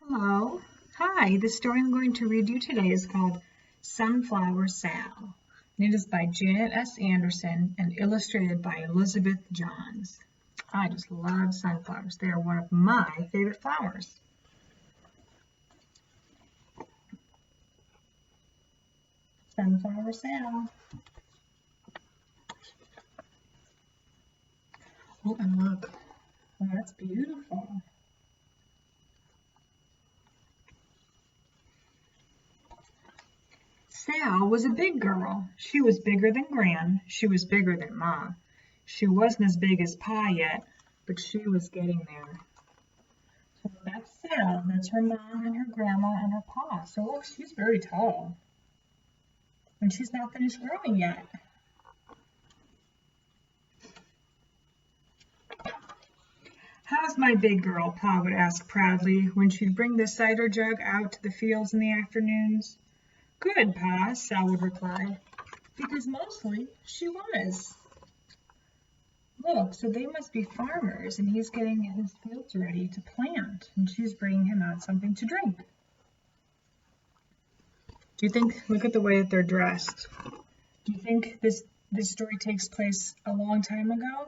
Hello. Hi, the story I'm going to read you today is called Sunflower Sal. And it is by Janet S. Anderson and illustrated by Elizabeth Johns. I just love sunflowers. They are one of my favorite flowers. Sunflower Sal. Oh, and look. Oh, that's beautiful. Sal was a big girl. She was bigger than Gran. She was bigger than Ma. She wasn't as big as Pa yet, but she was getting there. So that's Sal. That's her mom and her grandma and her pa. So look, she's very tall. And she's not finished growing yet. How's my big girl? Pa would ask proudly when she'd bring the cider jug out to the fields in the afternoons. Good, Pa, Sal would reply, because mostly she was. Look, so they must be farmers, and he's getting his fields ready to plant, and she's bringing him out something to drink. Do you think, look at the way that they're dressed. Do you think this story takes place a long time ago?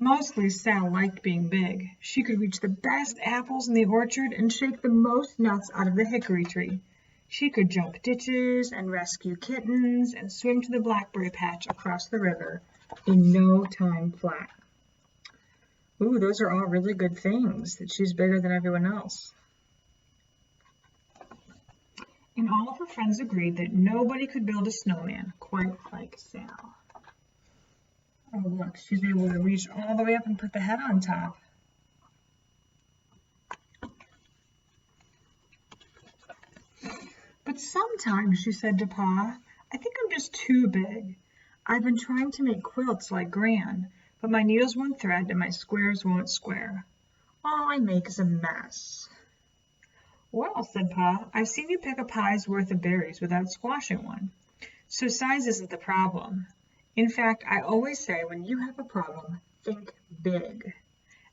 Mostly Sal liked being big. She could reach the best apples in the orchard and shake the most nuts out of the hickory tree. She could jump ditches and rescue kittens and swim to the blackberry patch across the river in no time flat. Ooh, those are all really good things, that she's bigger than everyone else. And all of her friends agreed that nobody could build a snowman quite like Sal. Oh, look, she's able to reach all the way up and put the head on top. But sometimes, she said to Pa, I think I'm just too big. I've been trying to make quilts like Gran, but my needles won't thread and my squares won't square. All I make is a mess. Well, said Pa, I've seen you pick a pie's worth of berries without squashing one. So size isn't the problem. In fact, I always say when you have a problem, think big.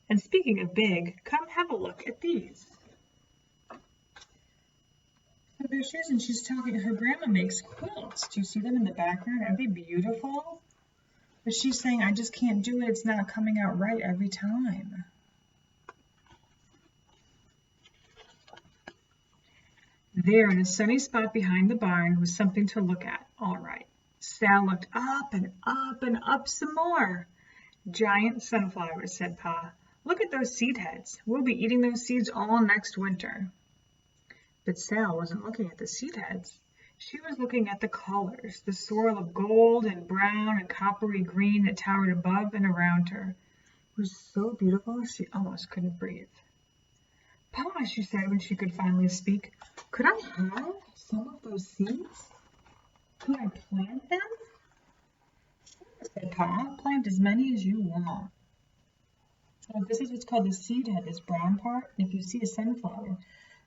And speaking of big, come have a look at these. So there she is, and she's talking, her grandma makes quilts. Do you see them in the background? Aren't they beautiful? But she's saying, I just can't do it. It's not coming out right every time. There in a sunny spot behind the barn was something to look at, all right. Sal looked up and up and up some more. Giant sunflowers, said Pa. Look at those seed heads. We'll be eating those seeds all next winter. But Sal wasn't looking at the seed heads. She was looking at the colors, the swirl of gold and brown and coppery green that towered above and around her. It was so beautiful she almost couldn't breathe. Pa, she said when she could finally speak, could I have some of those seeds? Could I plant them? Sure, said Pa. Plant as many as you want. So this is what's called the seed head, this brown part. And if you see a sunflower,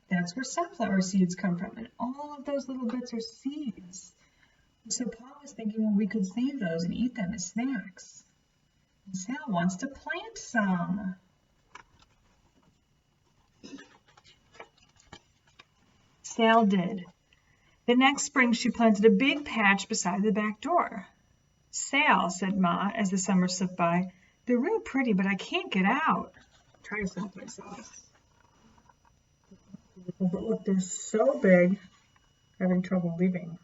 that's where sunflower seeds come from. And all of those little bits are seeds. So Pa was thinking, well, we could save those and eat them as snacks. And Sal wants to plant some. Sal did. The next spring she planted a big patch beside the back door. Sal, said Ma as the summer slipped by, they're real pretty, but I can't get out. Try someplace else. But look, they're so big, having trouble leaving.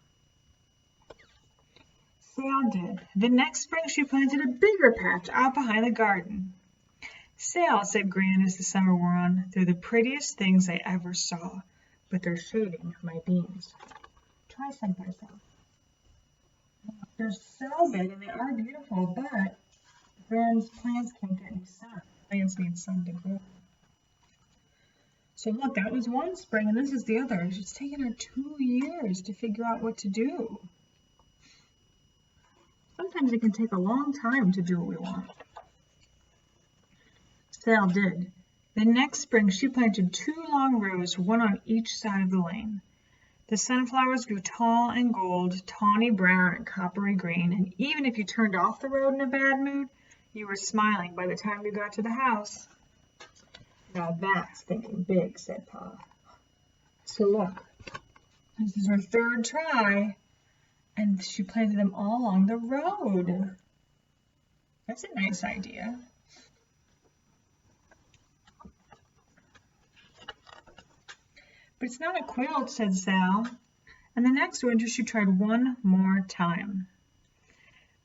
Sal did. The next spring she planted a bigger patch out behind the garden. Sal, said Gran as the summer wore on, they're the prettiest things I ever saw, but they're shading my beans. Try someplace else. They're so big and they are beautiful, but Gran's plants can't get any sun. Plants need sun to grow. So look, that was one spring and this is the other. It's taken her 2 years to figure out what to do. Sometimes it can take a long time to do what we want. Sal did. The next spring she planted 2 long rows, one on each side of the lane. The sunflowers grew tall and gold, tawny brown and coppery green, and even if you turned off the road in a bad mood, You were smiling by the time you got to the house. Now that's thinking big, said Pa. So look, this is her third try, and she planted them all along the road. That's a nice idea. But it's not a quilt, said Sal. And the next winter she tried one more time.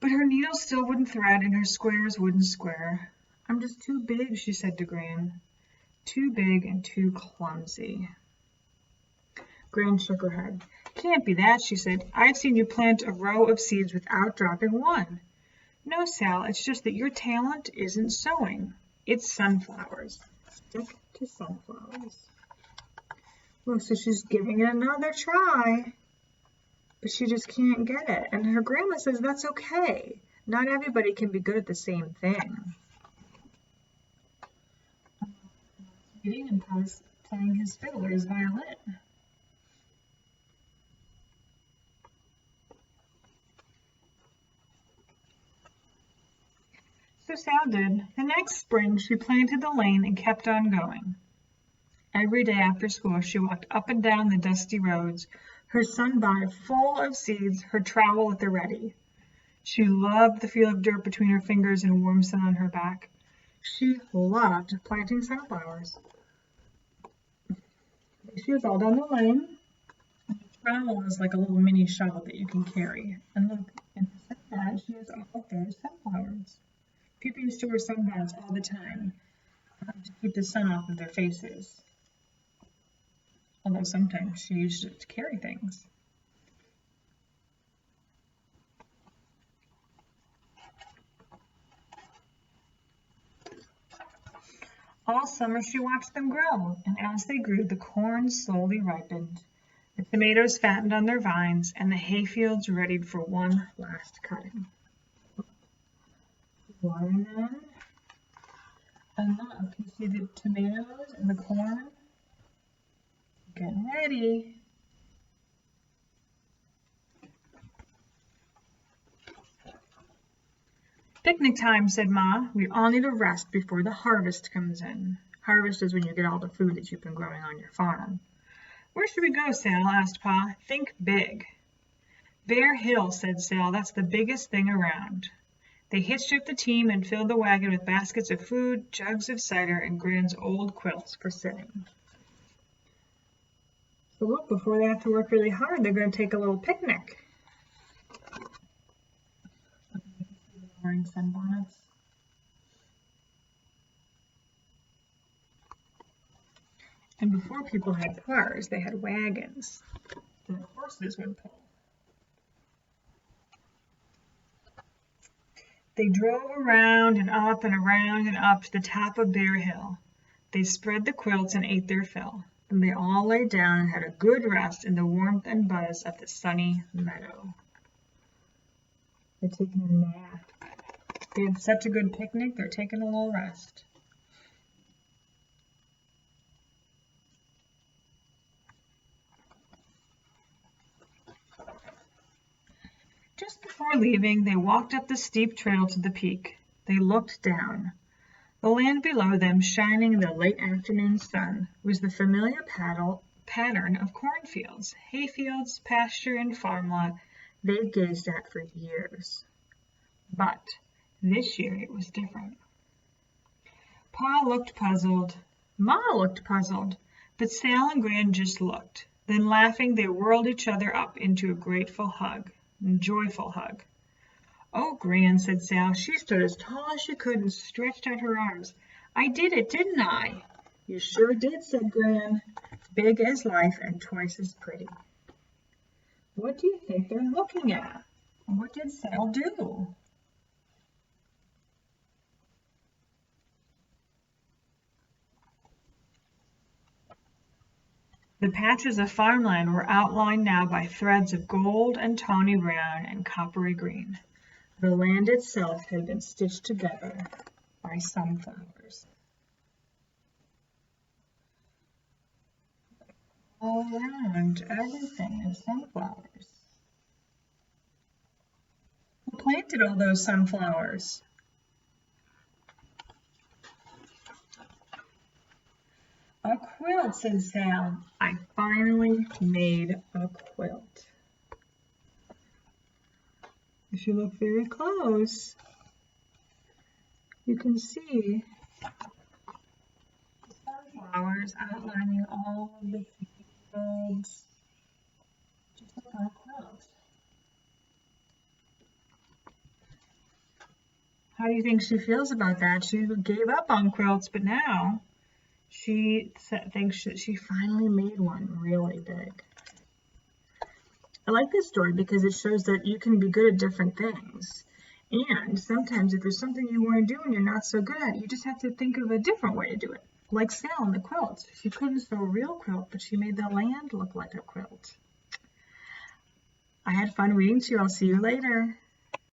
But her needle still wouldn't thread and her squares wouldn't square. I'm just too big, she said to Gran. Too big and too clumsy. Gran shook her head. Can't be that, she said. I've seen you plant a row of seeds without dropping one. No, Sal, it's just that your talent isn't sowing. It's sunflowers. Stick to sunflowers. Well, so she's giving it another try, but she just can't get it. And her grandma says that's okay. Not everybody can be good at the same thing. Reading and Pa's playing his fiddle or his violin. So Sal did. The next spring, she planted the lane and kept on going. Every day after school, she walked up and down the dusty roads, her sunbonnet full of seeds, her trowel at the ready. She loved the feel of dirt between her fingers and warm sun on her back. She loved planting sunflowers. She was all down the lane. The trowel is like a little mini shovel that you can carry. And look, in the sunbonnet, she has all those sunflowers. People used to wear sunbonnets all the time to keep the sun off of their faces. Although sometimes she used it to carry things. All summer she watched them grow, and as they grew, the corn slowly ripened, the tomatoes fattened on their vines, and the hayfields readied for one last cutting. Watermelon, and look, you see the tomatoes and the corn getting ready. Picnic time, said Ma. We all need a rest before the harvest comes in. Harvest is when you get all the food that you've been growing on your farm. Where should we go, Sal? Asked Pa. Think big. Bear Hill, said Sal. That's the biggest thing around. They hitched up the team and filled the wagon with baskets of food, jugs of cider, and Gran's old quilts for sitting. So look, before they have to work really hard, they're going to take a little picnic. Wearing sunbonnets. And before people had cars, they had wagons that horses would pull. They drove around and up and around and up to the top of Bear Hill. They spread the quilts and ate their fill. Then they all lay down and had a good rest in the warmth and buzz of the sunny meadow. They're taking a nap. They had such a good picnic, they're taking a little rest. Just before leaving, they walked up the steep trail to the peak. They looked down. The land below them, shining in the late afternoon sun, was the familiar pattern of cornfields, hayfields, pasture, and farm lot they'd gazed at for years. But this year it was different. Pa looked puzzled. Ma looked puzzled. But Sal and Gran just looked. Then laughing, they whirled each other up into a grateful hug. Joyful hug. Oh, Gran, said Sal. She stood as tall as she could and stretched out her arms. I did it, didn't I? You sure did, said Gran. Big as life and twice as pretty. What do you think they're looking at? What did Sal do? The patches of farmland were outlined now by threads of gold and tawny brown and coppery green. The land itself had been stitched together by sunflowers. All around, everything is sunflowers. Who planted all those sunflowers? A quilt, said Sal. I finally made a quilt. If you look very close, you can see sunflowers outlining all of the fields, just like our quilt. How do you think she feels about that? She gave up on quilts, but now she thinks that she finally made one really big. I like this story because it shows that you can be good at different things. And sometimes if there's something you want to do and you're not so good at it, you just have to think of a different way to do it. Like Sal in the quilt. She couldn't sew a real quilt, but she made the land look like a quilt. I had fun reading to you. I'll see you later.